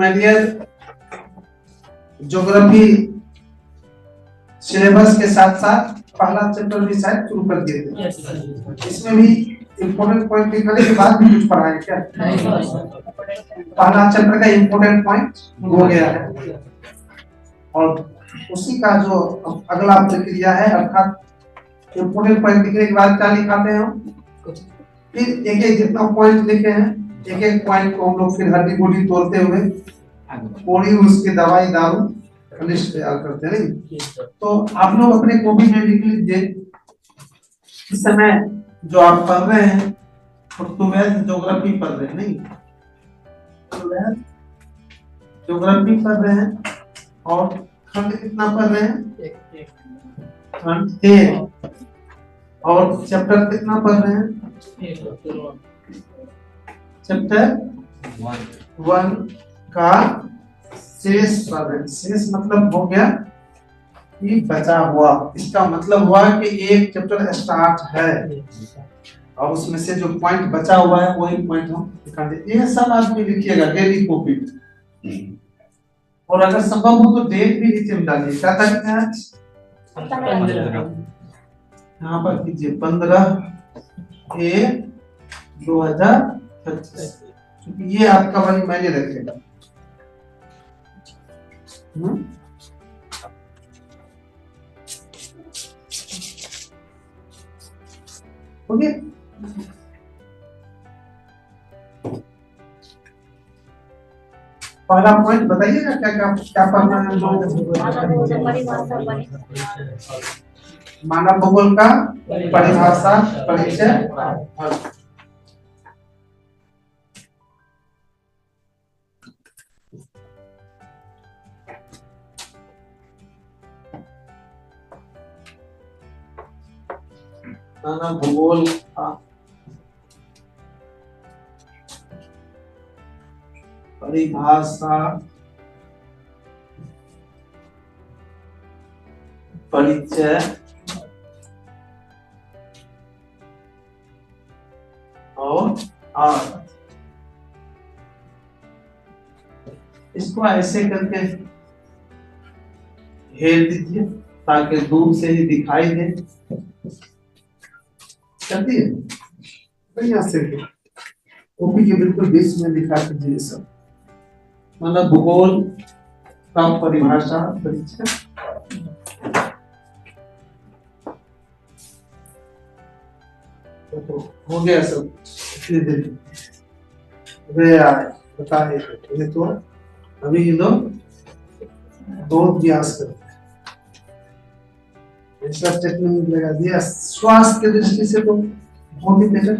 My dear, geography syllabus के साथ साथ पहला चैप्टर भी शायद शुरू कर दिए थे। इसमें भी इम्पोर्टेंट पॉइंट निकालने के बाद भी कुछ पढ़ाए क्या? पहला चैप्टर का इम्पोर्टेंट पॉइंट हो गया है और उसी का जो अगला प्रक्रिया है, अर्थात इम्पोर्टेंट पॉइंट लिखने के बाद क्या लिखाते हैं हम, फिर एक एक जितना पॉइंट लिखे हैं एक एक पॉइंट को हम लोग फिर हड्डी गोडी तोड़ते हुए पूरी उसकी दवाई दारू लिस्ट तैयार करते हैं। नहीं तो आप लोग अपने कॉपी में लिख लीजिए, इस समय जो आप पढ़ रहे हैं ज्योग्राफी पढ़ रहे हैं, नहीं ज्योग्राफी पढ़ रहे हैं और खंड कितना पढ़ रहे हैं? खंड 1 और चैप्टर कितना पढ़ रहे हैं? चैप्टर 1 का शेष पढ़ रहे हैं। शेष मतलब हो गया कि बचा हुआ, इसका मतलब हुआ कि एक चैप्टर स्टार्ट है और उसमें से जो पॉइंट बचा हुआ है वही पॉइंट हम दिखा देंगे। ये सब आदमी लिखिएगा डेली कॉपी में, और अगर संभव हो तो डेट भी नीचे में डालिए। क्या तारीख है आज? 15। यहाँ पर कीजिए 15/1/2025, क्योंकि ये आपका वाली मैंने रखेगा। ओके, पहला पॉइंट बताइएगा क्या क्या क्या पढ़ना है? मानव भूगोल का परिभाषा परिचय। मानव भूगोल का परिभाषा परिचय और इसको ऐसे करके घेर दीजिए ताकि दूर से ही दिखाई दे। करती है बढ़िया से कॉपी के बिल्कुल बीच में दिखा दीजिए सब। मतलब भूगोल का परिभाषा परिचय तो हो गया सब। बता ये तो अभी ये लोग दो अभ्यास करते हैं, ऐसा टेक्निक लगा दिया। स्वास्थ्य की दृष्टि से तो बहुत ही बेहतर।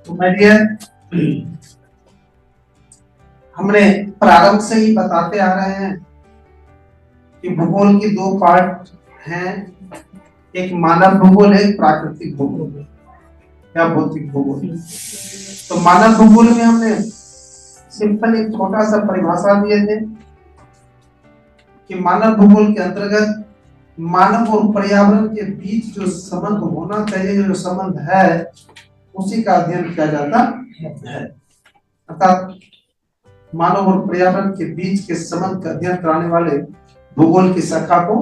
तो मैं हमने प्रारंभ से ही बताते आ रहे हैं कि भूगोल की दो पार्ट हैं, एक मानव भूगोल है, एक प्राकृतिक भूगोल या भौतिक भूगोल। तो मानव भूगोल में हमने सिंपल एक छोटा सा परिभाषा दिए थे कि मानव भूगोल के अंतर्गत मानव और पर्यावरण के बीच जो संबंध होना चाहिए, जो संबंध है, उसी का अध्ययन किया जाता है। अर्थात मानव और पर्यावरण के बीच के संबंध का अध्ययन कराने वाले भूगोल की शाखा को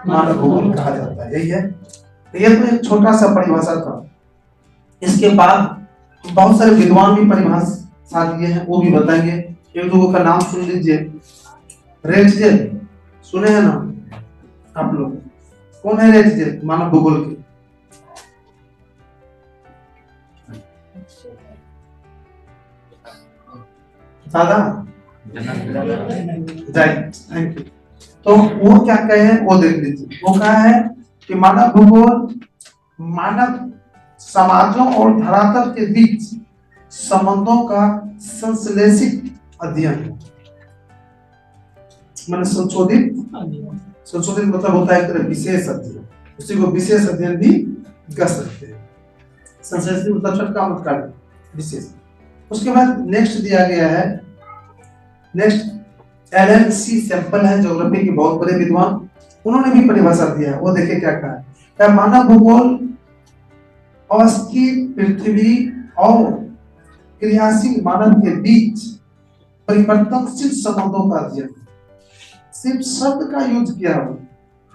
मानव भूगोल कहा जाता है। यही है। ये तो एक छोटा सा परिभाषा था। इसके बाद बहुत सारे विद्वान भी परिभाषा दिए हैं, वो भी बताएंगे। एक दो का नाम सुन लीजिए। रेटजेल सुने हैं ना आप लोग? कौन है रेटजेल मानव भूगोल के? दादा राइट, थैंक यू। तो वो क्या कहे हैं वो देख लीजिए। वो कहा है कि मानव भूगोल मानव समाजों और धरातल के बीच संबंधों का संश्लेषित अध्ययन, माने संशोधित मतलब होता है एक तरह विशेष अध्ययन। उसी को विशेष अध्ययन भी कह सकते हैं। संश्लेषित मतलब छटका मत काट, विशेष। उसके बाद नेक्स्ट दिया गया है, नेक्स्ट एलएनसी सैंपल है, ज्योग्राफी के बहुत बड़े विद्वान, उन्होंने भी परिभाषा दिया है। वो देखिए क्या कहा है, क्या मानव भूगोल अस्थिर पृथ्वी और क्रियाशील मानव के बीच परिवर्तनशील संबंधों का अध्ययन। सिर्फ शब्द का यूज किया हो,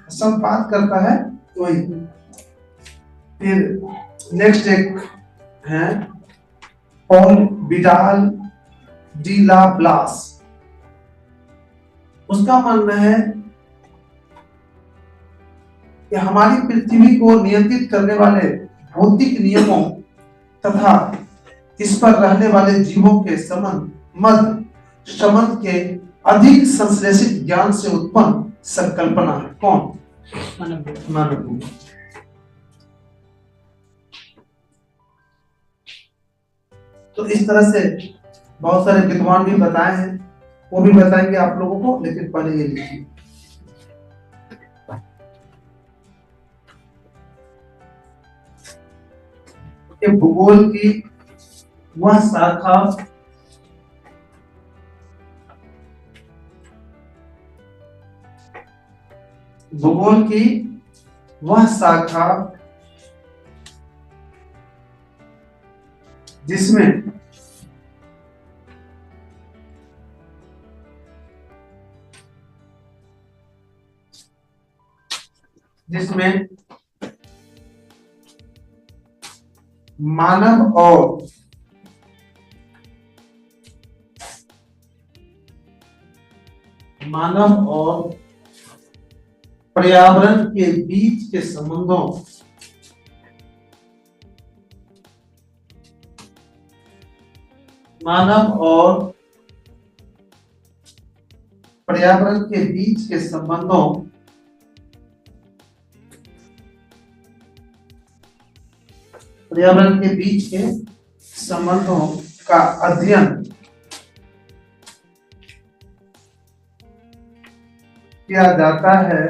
सब बात करता है वही। फिर नेक्स्ट एक है पॉल विडाल डी ला ब्लास, उसका मानना है कि हमारी पृथ्वी को नियंत्रित करने वाले भौतिक नियमों तथा इस पर रहने वाले जीवों के संबंध के अधिक संश्लेषित ज्ञान से उत्पन्न संकल्पना है। कौन? मानव। तो इस तरह से बहुत सारे विद्वान भी बताए हैं, वो भी बताएंगे आप लोगों को, लेकिन पहले ये लिखिए। भूगोल की वह शाखा जिसमें मानव और पर्यावरण के बीच के संबंधों का अध्ययन किया जाता है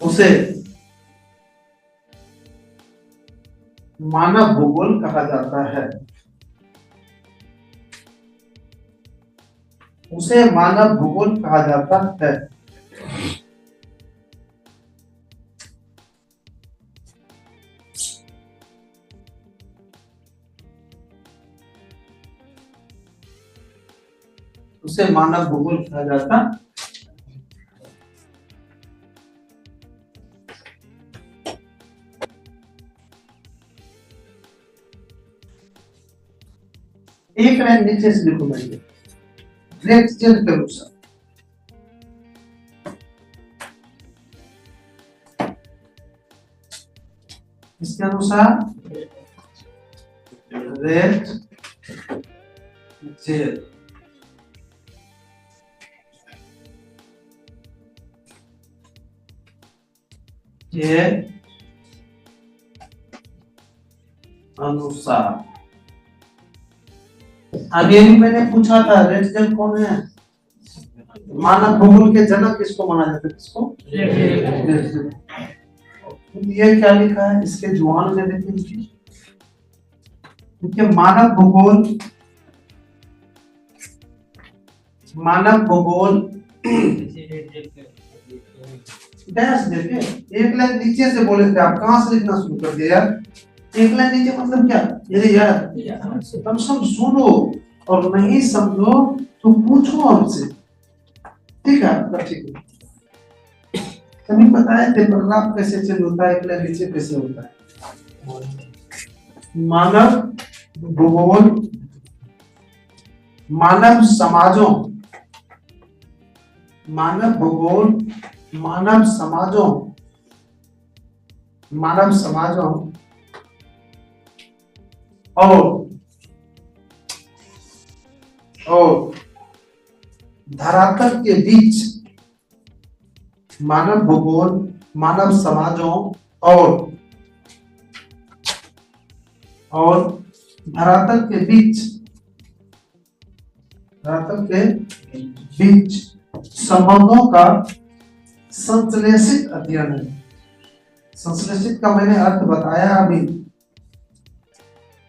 उसे मानव भूगोल कहा जाता है। उसे मानव भूगोल कहा जाता है। उसे मानव भूगोल कहा जाता है। एक लाइन नीचे से लिखो भाई, रेक्चर के अनुसार। इसके अनुसार रेट जेल के अनुसार। अभी मैंने पूछा था रेट जेल कौन है? मानव भूगोल के जनक किसको माना जाता है? किसको? ये क्या लिखा है इसके जुबान में देखिए, क्योंकि मानव भूगोल डैश देखे, एक लाइन नीचे से बोले थे आप, कहां से लिखना शुरू कर दिया यार? एक लाइन नीचे मतलब क्या? ये यार तुम सब सुनो और नहीं समझो तो पूछो हमसे, ठीक है? ठीक है, कभी बताए थे पैराग्राफ कैसे चेंज होता है, एक लाइन नीचे कैसे होता है? मानव भूगोल मानव समाजों और धरातल के बीच, मानव भूगोल मानव समाजों और धरातल के बीच संबंधों का संश्लेषित अध्ययन है। संश्लेषित का मैंने अर्थ बताया अभी।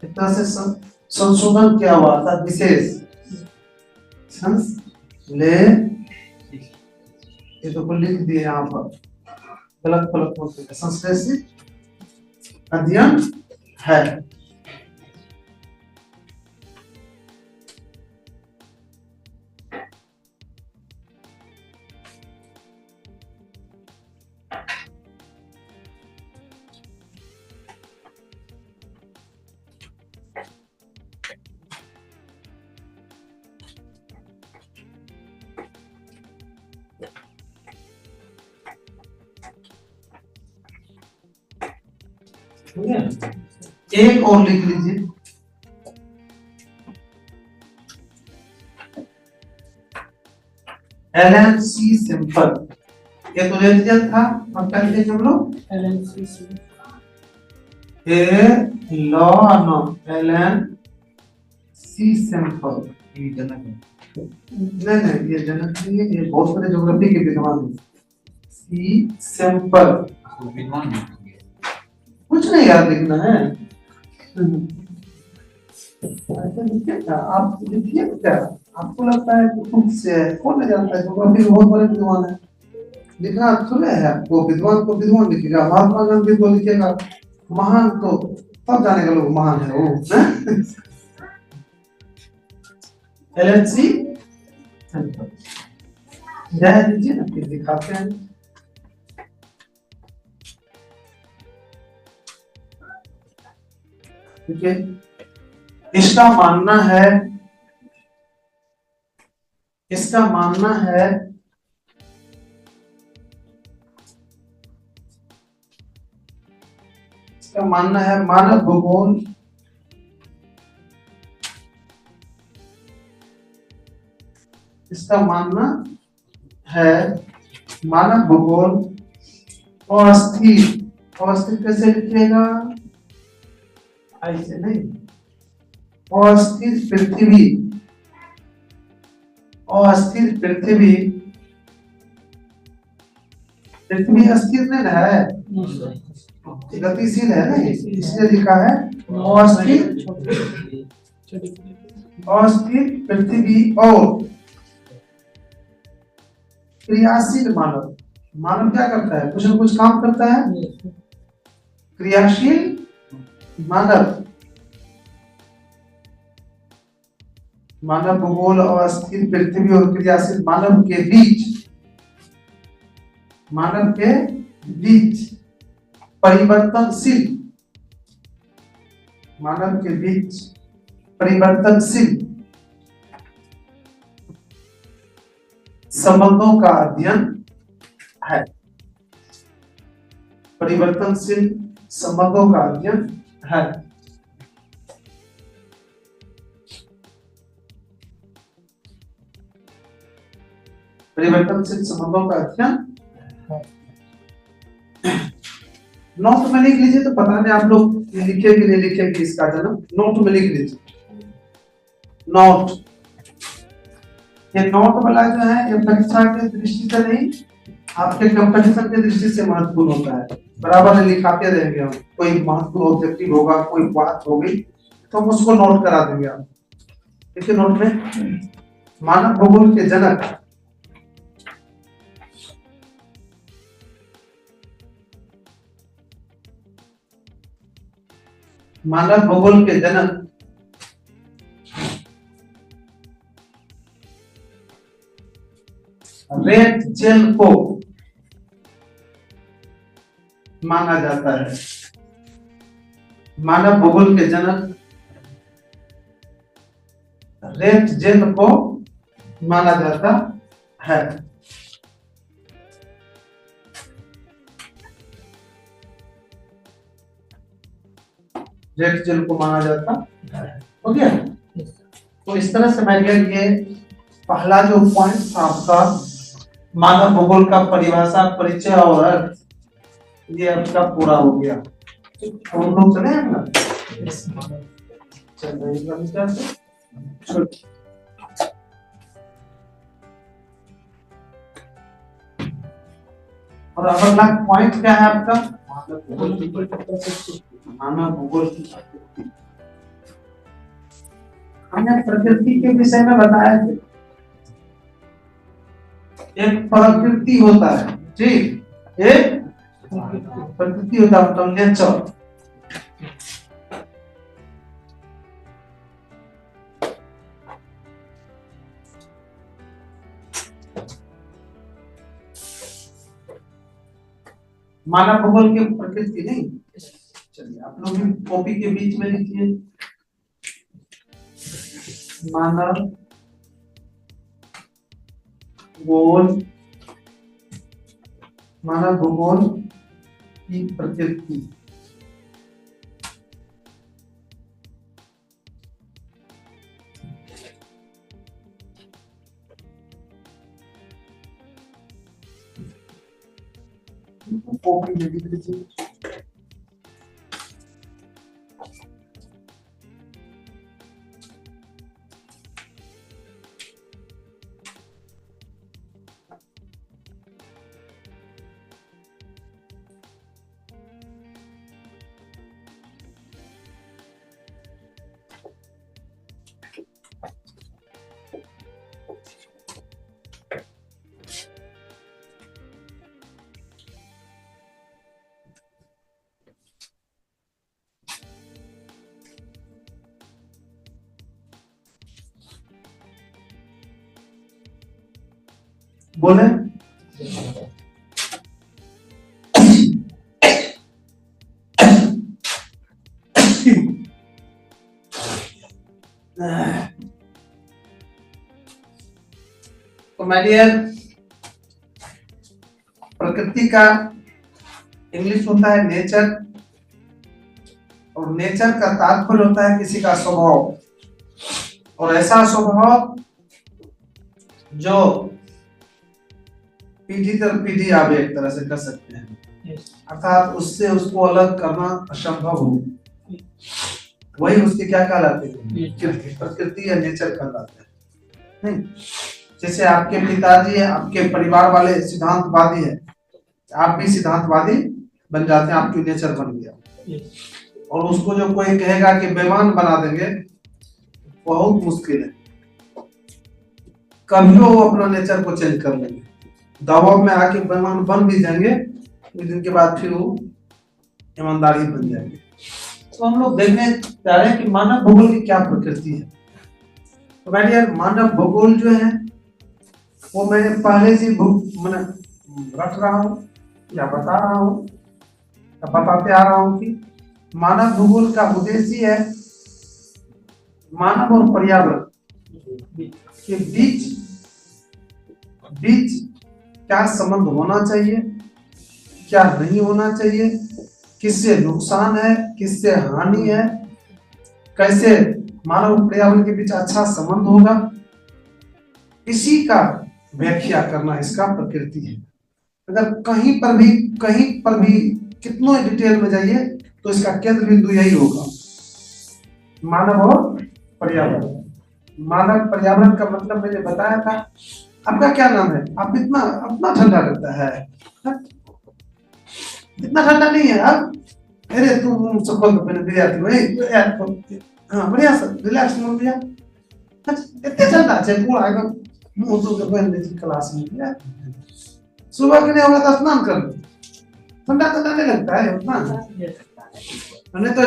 एक तरह से संशोधन क्या हुआ था, विशेष संश्ले, ये तो लिख दिए यहाँ पर, गलत गलत होते हैं। संश्लेषित अध्ययन है। एक और लिख लीजिए, एलन सी सिंपल। ये तो ले लिया था, अब क्या लिखेंगे हम लोग? एलन सी सिंपल। नहीं, ये जनक नहीं है, ये बहुत बड़े ज्योग्राफी के विद्वान हैं। सी सिंपल कुछ नहीं याद लिखना है। ऐसा लिखिए क्या आप? लिखिए क्या आपको लगता है कि खुद से कौन नहीं जानता है? ज्योग्राफी बहुत बड़े विद्वान है, लिखना थोड़ा है आपको। विद्वान को विद्वान लिखिएगा, महात्मा गांधी को लिखिएगा महान, तो तब जानेगा लोग महान है वो। एलएनसी जय दीजिए ना, फिर दिखाते हैं। ठीक है, इसका मानना है मानव भूगोल अस्थिर कैसे लिखिएगा? ऐसे नहीं, अस्थिर पृथ्वी अस्थिर नहीं है, गतिशील है ना, इसलिए लिखा है अस्थिर पृथ्वी और क्रियाशील मानव। मानव क्या करता है? कुछ न कुछ काम करता है। क्रियाशील मानव भूगोल और अस्थिर पृथ्वी और क्रियाशील मानव के बीच परिवर्तनशील संबंधों का अध्ययन है। परिवर्तनशील संबंधों का अध्ययन है। परिवर्तनशील संबंधों का अध्ययन। नोट में लिख लीजिए, तो पता नहीं आप लोग लिखे कि नहीं लिखे कि इसका जन्म। नोट में लिख लीजिए। नोट, ये नोट वाला जो है ये परीक्षा के दृष्टि से नहीं, आपके कंपटीशन के दृष्टि से महत्वपूर्ण होता है। बराबर लिखाते रहेंगे हम, कोई महत्वपूर्ण ऑब्जेक्टिव होगा, कोई बात होगी तो हम उसको नोट करा देंगे आप। देखिए नोट में, मानव भूगोल के जनक रेड जेल को माना जाता है। मानव भूगोल के जनक रेड जेल को माना जाता है। रेड जेल को माना जाता है। हो गया? तो इस तरह से मैं ये पहला जो पॉइंट था आपका मानव भूगोल का परिभाषा, परिचय और अर्थ, ये आपका पूरा हो गया। तो हम लोग चले हैं ना, चलिए और अगला पॉइंट क्या है आपका? मानव भूगोल की प्रकृति। हमने प्रकृति के विषय में बताया थे, एक प्रकृति होता है, ठीक, एक प्रकृति होता है, मतलब नेचर। मानव भूगोल की प्रकृति नहीं। चलिए आप लोग भी कॉपी के बीच में लिखिए, मानव भूगोल, मानव भूगोल की प्रकृति। कॉपी में लिख लीजिए। बोले तो माय डियर, प्रकृति का इंग्लिश होता है नेचर, और नेचर का तात्पर्य होता है किसी का स्वभाव, और ऐसा स्वभाव जो पीढ़ी दर पीढ़ी आवे, एक तरह से कर सकते हैं, अर्थात उससे उसको अलग करना असंभव हो, वही उसके क्या कहलाते हैं? प्रकृति या नेचर कहलाते हैं। नहीं, जैसे आपके पिताजी है, आपके परिवार वाले सिद्धांतवादी है, आप भी सिद्धांतवादी बन जाते हैं, आपकी नेचर बन गया। और उसको जो कोई कहेगा कि बेईमान बना देंगे, बहुत मुश्किल है, कभी वो अपना नेचर को चेंज कर लेंगे, दबाव में आके बेईमान बन भी जाएंगे, कुछ दिन के बाद फिर वो ईमानदारी बन जाएंगे। तो हम लोग देखने जा रहे हैं कि मानव भूगोल की क्या प्रकृति है। तो भाई यार, मानव भूगोल जो है वो मैंने पहले से मैंने रख रहा हूँ या बता रहा हूँ या बताते आ रहा हूँ कि मानव भूगोल का उद्देश्य है मानव और पर्यावरण के बीच क्या संबंध होना चाहिए, क्या नहीं होना चाहिए, किससे नुकसान है, किससे हानि है, कैसे मानव और पर्यावरण के बीच अच्छा संबंध होगा, इसी का व्याख्या करना इसका प्रकृति है। अगर कहीं पर भी कितनों डिटेल में जाइए तो इसका केंद्र बिंदु यही होगा, मानव और पर्यावरण। मानव पर्यावरण का मतलब मैंने बताया था। आपका क्या नाम है? आप इतना ठंडा लगता है, इतना ठंडा नहीं है आप। अरे तुम सफल तो मैंने विद्यार्थी हो यार, हाँ बढ़िया सर, रिलैक्स मोड भैया, इतने ठंडा है पूरा एकदम मुंह तो बन रही क्लास में। सुबह के नहीं होगा तो स्नान कर लो, ठंडा नहीं लगता है उतना। नहीं तो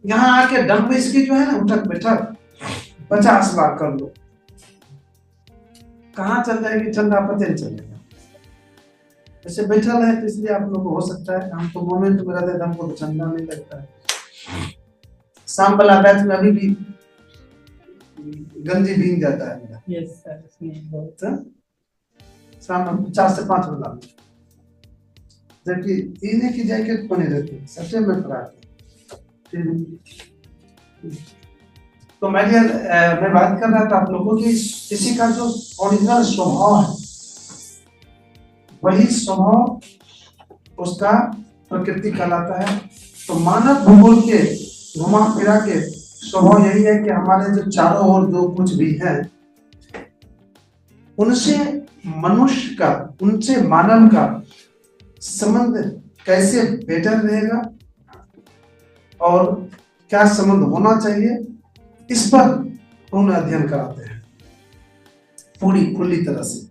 यहाँ आके डंप इसकी जो है ना उठक बैठक 50 बार कर लो, कहाँ चल जाएगी ठंडा पता नहीं चलेगा। ऐसे बैठा रहे तो इसलिए आप लोग को हो सकता है, हम तो मोमेंट में रहते हैं, हमको तो ठंडा नहीं लगता है। शाम वाला बैच में अभी भी गंजी भीग जाता है मेरा। यस सर, बहुत शाम में 4 से 5 बजे, जबकि इन्हें की जैकेट बने रहती है सबसे में तो मैं बात कर रहा था आप लोगों की, किसी का जो ओरिजिनल स्वभाव है वही स्वभाव उसका प्रकृति कहलाता है। तो मानव भूगोल के घुमा फिरा के स्वभाव यही है कि हमारे जो चारों ओर जो कुछ भी है उनसे मनुष्य का, उनसे मानव का संबंध कैसे बेटर रहेगा और क्या संबंध होना चाहिए, इस पर उन्हें अध्ययन कराते हैं पूरी खुली तरह से।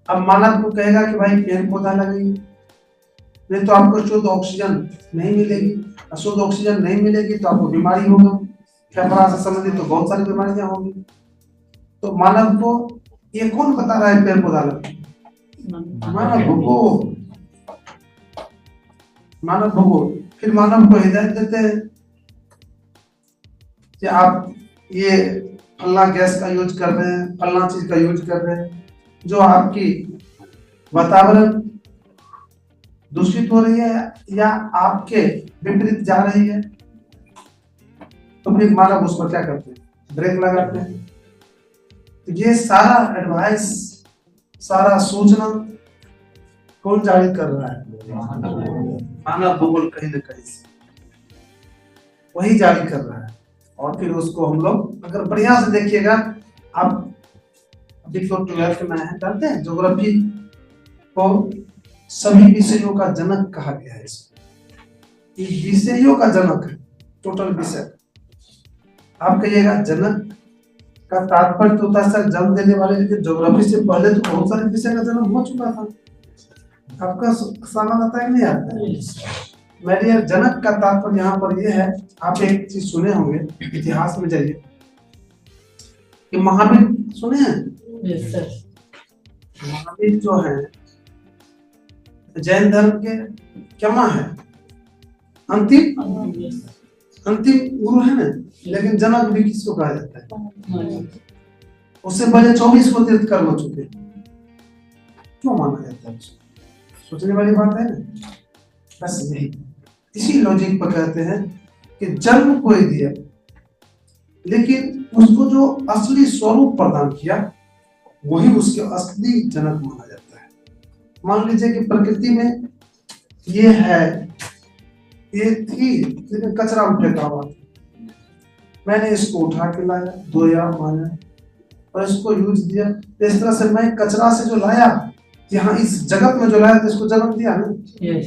अब मानव को कहेगा कि भाई पेड़ पौधा लगाइए, नहीं तो आपको शुद्ध ऑक्सीजन नहीं मिलेगी, शुद्ध ऑक्सीजन नहीं मिलेगी तो आपको बीमारी होगा, फेफड़ा से संबंधित तो बहुत सारी बीमारियां होंगी। तो मानव को ये कौन बता रहा है पेड़ पौधा लगाइए? मानव भूगोल, मानव भूगोल। फिर मानव को हिदायत देते हैं कि आप ये फलना गैस का यूज कर रहे हैं, फलना चीज का यूज कर रहे हैं, जो आपकी वातावरण दूषित हो रही है या आपके विपरीत जा रही है। तो फिर मानव उस पर क्या करते हैं? ब्रेक लगाते हैं। तो ये सारा एडवाइस, सारा सूचना कौन जारी कर रहा है? मानव भूगोल कहीं ना कहीं से वही जारी कर रहा है। और फिर उसको हम लोग अगर बढ़िया से देखिएगा, आप अभी तो 12th में है, जानते हैं ज्योग्राफी को सभी विषयों का जनक कहा गया है। इसको विषयों का जनक है, टोटल विषय। आप कहिएगा जनक का तात्पर्य तो होता है सर जन्म देने वाले, लेकिन ज्योग्राफी से पहले तो बहुत सारे विषय का जन्म हो चुका था। आपका सामान आता है नहीं आता है? मेरे जनक का तात्पर्य यहाँ पर यह है, आप एक चीज सुने होंगे, इतिहास में जाइए कि महावीर सुने हैं? महावीर जो है जैन धर्म के क्या है? अंतिम गुरु है ना, लेकिन जनक भी किसको कहा जाता है? उससे पहले 24 को तीर्थंकर हो चुके, क्यों माना जाता है? सोचने वाली बात है ना। बस यही, इसी लॉजिक पर कहते हैं कि जन्म कोई दिया, लेकिन उसको जो असली स्वरूप प्रदान किया वही उसके असली जनक माना जाता है। मान लीजिए कि प्रकृति में ये है, ये थी, लेकिन कचरा में फेंका हुआ था, मैंने इसको उठा के लाया, धोया, माया और इसको यूज दिया। इस तरह से मैं कचरा से जो लाया, यहाँ इस जगत में जो लाया तो इसको जन्म दिया ना। ये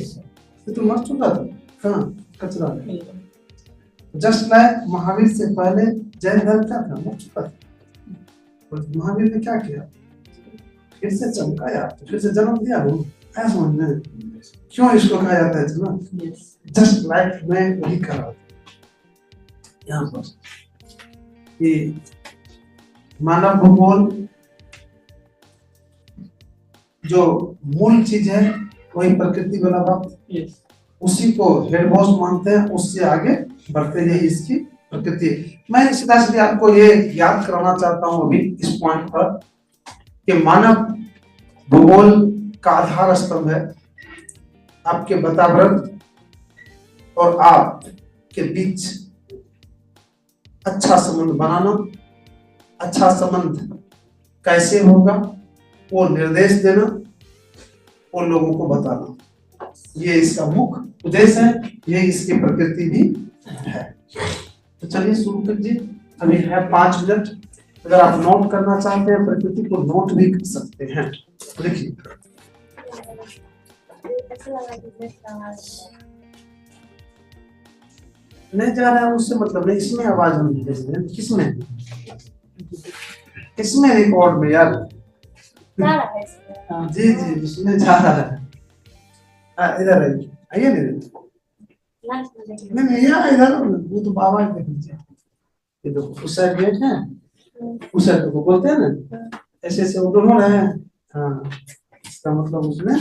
तो मर चुका था, हाँ कचरा। जस्ट लाइक महावीर से पहले जैन धर्म क्या था? मर चुका था। महावीर ने क्या किया? फिर से चमकाया, फिर से जन्म दिया। वो ऐसा समझना है, क्यों इसको कहा जाता है जन्म? जस्ट लाइक मैं वही कर रहा था यहाँ पर। ये मानव भूगोल जो मूल चीज है वही प्रकृति वाला बात, उसी को हेड बॉस मानते हैं, उससे आगे बढ़ते हैं, इसकी प्रकृति। मैं सीधा सीधा आपको ये याद कराना चाहता हूँ अभी इस पॉइंट पर कि मानव भूगोल का आधार स्तंभ है आपके वातावरण और आप के बीच अच्छा संबंध बनाना। अच्छा संबंध कैसे होगा वो निर्देश देना, वो लोगों को बताना, ये इसका मुख्य उद्देश्य है, ये इसकी प्रकृति भी है। तो चलिए शुरू कीजिए, अभी है 5 मिनट। अगर आप नोट करना चाहते हैं प्रकृति को, नोट भी कर सकते हैं। लिखिए। नहीं जा रहा है उससे मतलब नहीं, इसमें आवाज नहीं है। किसमें? इसमें रिकॉर्ड में यार जी जी इसमें जा रहा है। इधर आइए नहीं यहाँ इधर, वो तो बाबा देख लीजिए, ये तो उस साइड गेट है, उस साइड को बोलते हैं ना, ऐसे ऐसे वो दोनों है। हाँ इसका मतलब उसमें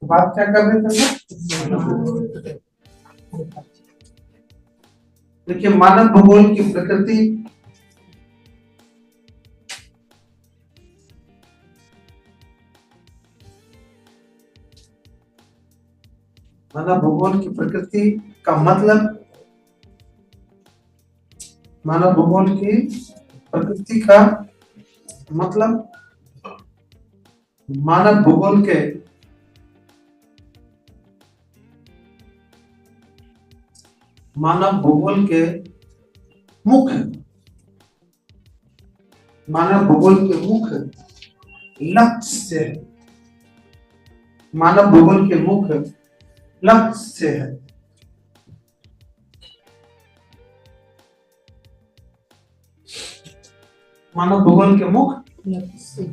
बात क्या कर रहे थे? देखिए मानव भूगोल की प्रकृति मानव भूगोल की प्रकृति का मतलब, मानव भूगोल की प्रकृति का मतलब मानव भूगोल के मुख्य, मानव भूगोल के मुख्य लक्ष्य है। मानव भूगोल के मुख्य लक्ष्य है। मानव भूगोल के मुख्य लक्ष्य,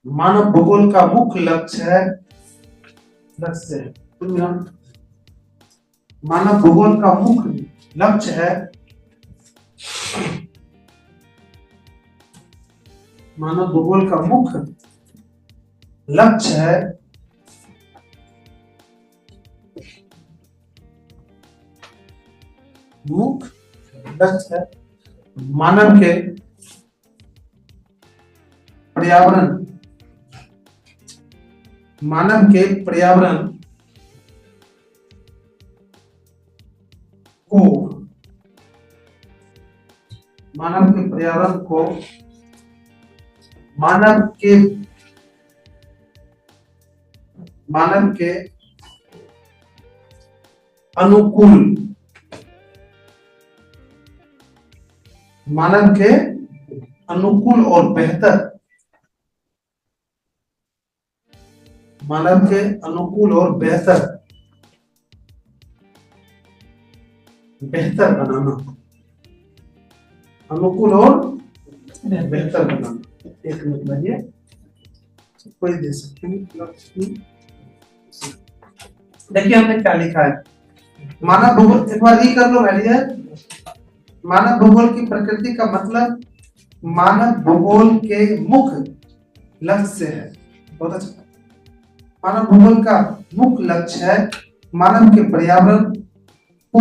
मानव भूगोल का मुख्य लक्ष्य है, मानव भूगोल का मुख्य लक्ष्य है, मानव भूगोल का मुख्य लक्ष्य है मुख्य लक्ष्य है मानव के पर्यावरण, मानव के पर्यावरण को, मानव के पर्यावरण को, मानव के अनुकूल, मानव के अनुकूल और बेहतर, मानव के अनुकूल और बेहतर बनाना, अनुकूल और बेहतर बनाना। एक मिनट लगिए, कोई दे सकते हैं। देखिए हमने क्या लिखा है, मानव भूगोल, एक बार ये कर लो भैया। मानव भूगोल की प्रकृति का मतलब मानव भूगोल के मुख्य लक्ष्य है। बहुत अच्छा। मानव भूगोल का मुख्य लक्ष्य है मानव के पर्यावरण को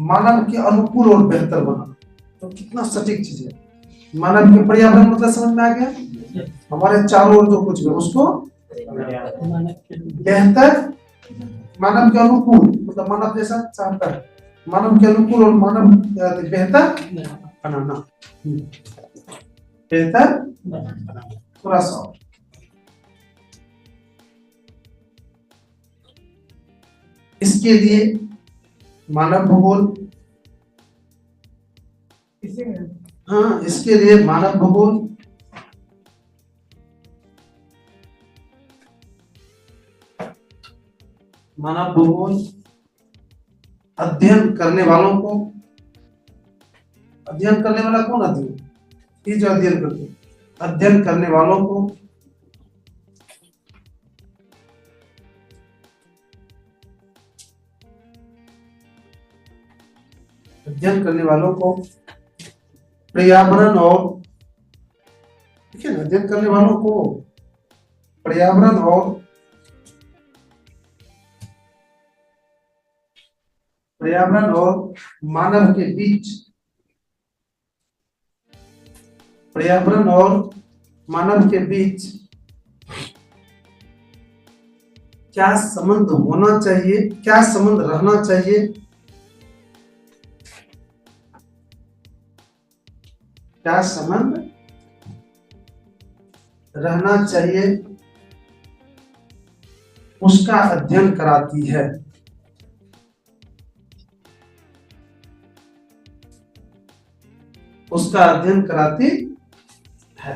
मानव के अनुकूल और बेहतर बनाना। तो कितना सटीक चीज है। मानव के पर्यावरण मतलब समझ में आ गया, हमारे चारों ओर जो कुछ है उसको बेहतर, मानव के अनुकूल मतलब मानव जैसा चाहता है, मानव के अनुकूल और मानव बेहतर बनाना, बेहतर थोड़ा सा। इसके लिए मानव भूगोल, हाँ, इसके लिए मानव भूगोल अध्ययन करने वालों को, अध्ययन करने वाला कौन अध्ययन, ये जो अध्ययन करते, अध्ययन करने वालों को पर्यावरण और, ठीक है ना, अध्ययन करने वालों को पर्यावरण और मानव के बीच, पर्यावरण और मानव के बीच क्या संबंध होना चाहिए, क्या संबंध रहना चाहिए, क्या संबंध रहना चाहिए, उसका अध्ययन कराती है। उसका अध्ययन कराती है।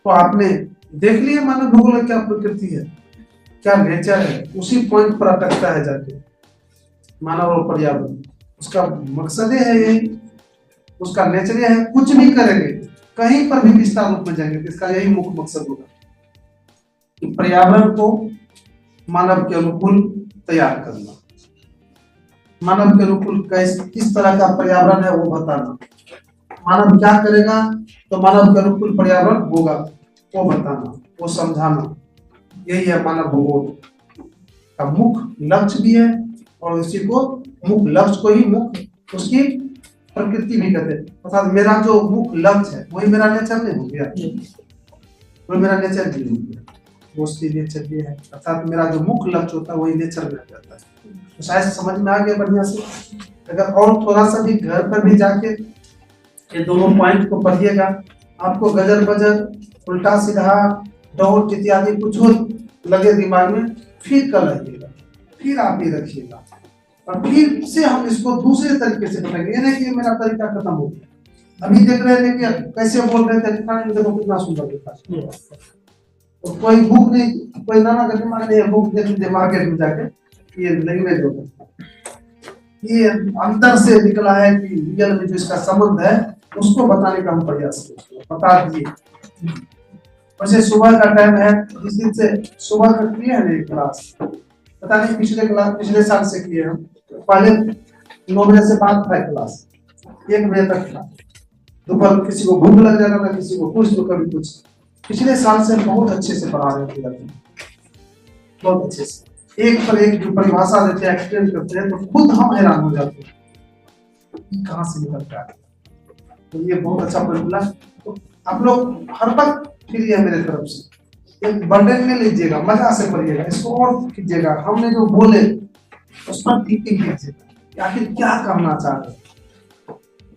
तो आपने देख लिया मानव भूगोल में क्या प्रकृति है, क्या नेचर है, उसी पॉइंट पर अटकता है जाके मानव और पर्यावरण। उसका मकसद है यही, उसका नेचर है, कुछ भी करेंगे कहीं पर भी विस्तार रूप में जाएंगे तो इसका यही मुख्य मकसद होगा कि पर्यावरण को मानव के अनुकूल तैयार करना, मानव के अनुकूल किस तरह का पर्यावरण है वो बताना, मानव क्या करेगा तो मानव के अनुकूल पर्यावरण होगा वो बताना, वो समझाना। यही है मानव भूगोल का मुख्य लक्ष्य भी है, और इसी को मुख्य लक्ष्य को ही मुख्य उसकी प्रकृति भी कहते हैं। अर्थात मेरा जो मुख्य लक्ष्य है वही मेरा नेचर नहीं हो गया, वही मेरा नेचर भी हो गया, वो उसकी नेचर भी है। अर्थात मेरा जो मुख्य लक्ष्य होता है वही नेचर में आ जाता है। तो शायद समझ में आ गया बढ़िया से। अगर और थोड़ा सा भी घर पर भी जाके ये दोनों पॉइंट को पढ़िएगा, आपको गजर बजर उल्टा सीधा डाउट इत्यादि कुछ हो लगे दिमाग में, फिर कल आइएगा, फिर आप ही रखिएगा, और फिर से हम इसको दूसरे तरीके से बताएंगे। ये नहीं कि मेरा तरीका खत्म हो गया। अभी देख रहे थे कि कैसे बोल रहे थे, देखो कितना सुंदर लिखा। तो कोई बुक नहीं, कोई नाना का दिमाग नहीं है बुक देख लीजिए मार्केट में जाके, ये लैंग्वेज होता है, ये अंतर से निकला है कि रियल में जो इसका संबंध है उसको बताने का हम प्रयास करते, बता दिए। वैसे सुबह का टाइम है, जिस दिन से सुबह का किए हैं ना क्लास, पता नहीं पिछले साल से किए हम। पहले 9 बजे से बाद था क्लास, 1 बजे तक था। दोपहर किसी को भूख लग जाता था, किसी को कुछ तो कभी कुछ। पिछले साल से बहुत अच्छे से पढ़ा रहे हैं, बहुत अच्छे से एक पर एक जो परिभाषा देते हैं, एक्सप्लेन करते हैं, तो खुद हम हैरान हो जाते हैं कहाँ से निकलता है। तो ये बहुत अच्छा फॉर्मूला। तो आप लोग हर वक्त फ्री है मेरे तरफ से, एक बर्डन में लीजिएगा, मजा से पढ़िएगा, इसको और कीजिएगा। हमने जो बोले उस पर थिंकिंग कीजिए, आखिर क्या करना चाह रहे हैं,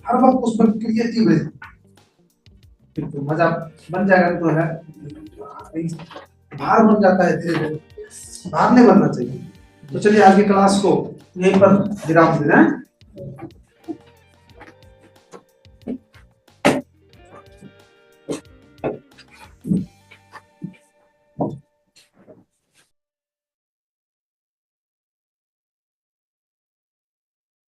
हर वक्त उस पर क्रिएटिव है, तो मजा बन जाएगा। तो है भार बन जाता है, धीरे धीरे भार नहीं बनना चाहिए। तो चलिए आगे क्लास को यहीं पर विराम दे रहे हैं।